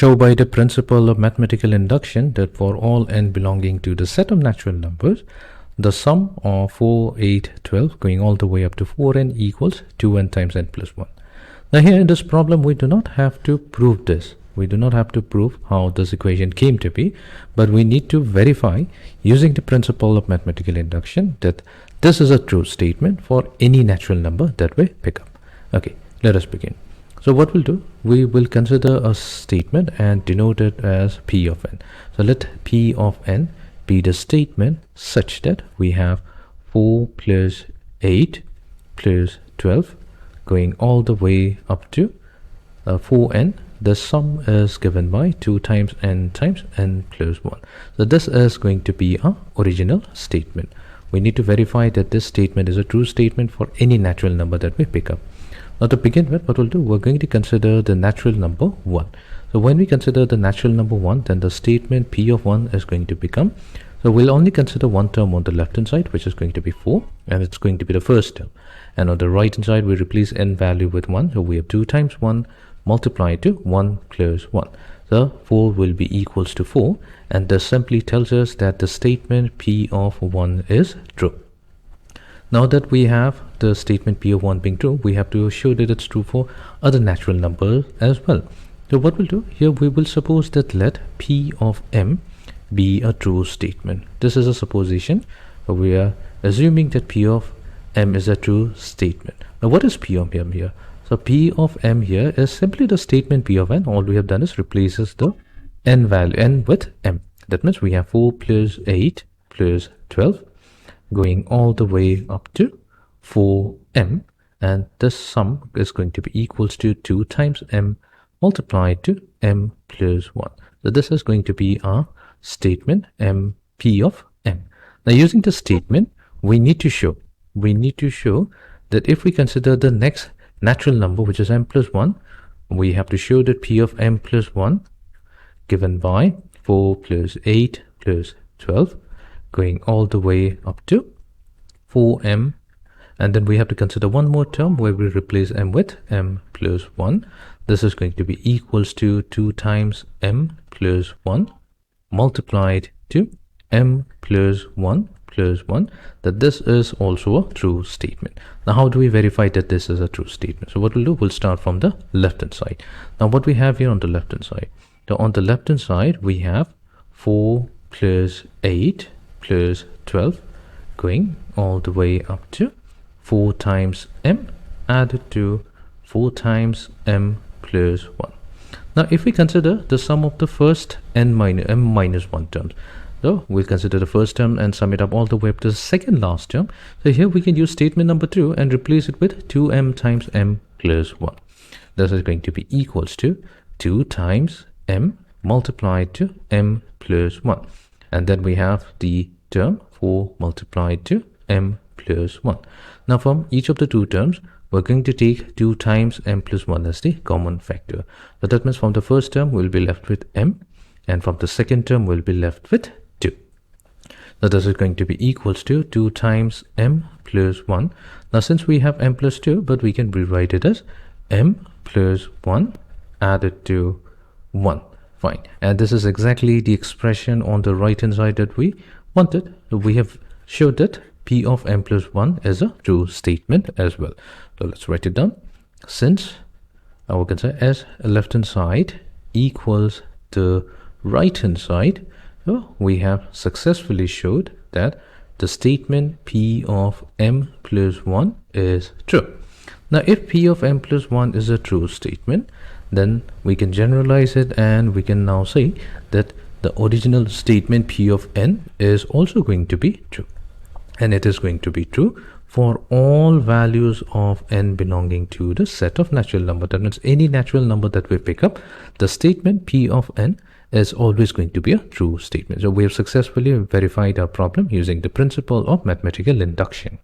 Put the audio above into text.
show by the principle of mathematical induction that for all n belonging to the set of natural numbers, the sum of 4, 8, 12 going all the way up to 4n equals 2n times n plus 1. Now here in this problem, we do not have to prove this. We do not have to prove how this equation came to be, but we need to verify using the principle of mathematical induction that this is a true statement for any natural number that we pick up. Okay, let us begin. So what we'll do, we will consider a statement and denote it as P of n. So let P of n be the statement such that we have 4 plus 8 plus 12 going all the way up to 4n. The sum is given by 2 times n plus 1. So this is going to be our original statement. We need to verify that this statement is a true statement for any natural number that we pick up. Now to begin with, what we'll do, we're going to consider the natural number 1. So when we consider the natural number 1, then the statement P of 1 is going to become, so we'll only consider one term on the left hand side, which is going to be 4, and it's going to be the first term. And on the right hand side, we replace n value with 1. So we have 2 times 1 multiplied to 1 plus 1. So 4 will be equals to 4, and this simply tells us that the statement P of 1 is true. Now that we have the statement P of 1 being true, we have to show that it's true for other natural numbers as well. So what we'll do here, we will suppose that let P of m be a true statement. This is a supposition. We are assuming that P of m is a true statement. Now what is P of m here? So P of m here is simply the statement P of n. All we have done is replaces the n value, n with m. That means we have 4 plus 8 plus 12 going all the way up to 4m, and this sum is going to be equals to 2 times m multiplied to m plus 1. So this is going to be our statement m P of m. Now using the statement, we need to show that if we consider the next natural number, which is m plus 1, we have to show that P of m plus 1 given by 4 plus 8 plus 12 going all the way up to 4m, and then we have to consider one more term where we replace m with m plus 1. This is going to be equals to 2 times m plus 1 multiplied to m plus 1 plus 1, that this is also a true statement. Now how do we verify that this is a true statement? So what we'll do, we'll start from the left hand side. Now what we have here on the left hand side, so on the left hand side we have 4 plus 8 plus 12 going all the way up to 4 times m added to 4 times m plus 1. Now if we consider the sum of the first m minus 1 terms, so we'll consider the first term and sum it up all the way up to the second last term. So here we can use statement number 2 and replace it with 2m times m plus 1. This is going to be equals to 2 times m multiplied to m plus 1. And then we have the term 4 multiplied to m plus 1. Now from each of the two terms, we're going to take 2 times m plus 1 as the common factor. So that means from the first term, we'll be left with m, and from the second term, we'll be left with 2. So this is going to be equals to 2 times m plus 1. Now since we have m plus 2, but we can rewrite it as m plus 1 added to 1. Fine. And this is exactly the expression on the right hand side that we wanted. So we have showed that P of m plus 1 is a true statement as well. So let's write it down. Since we can say as left hand side equals the right hand side, so we have successfully showed that the statement P of m plus 1 is true. Now if P of m plus 1 is a true statement, then we can generalize it, and we can now say that the original statement P of n is also going to be true. And it is going to be true for all values of n belonging to the set of natural number. That means any natural number that we pick up, the statement P of n is always going to be a true statement. So we have successfully verified our problem using the principle of mathematical induction.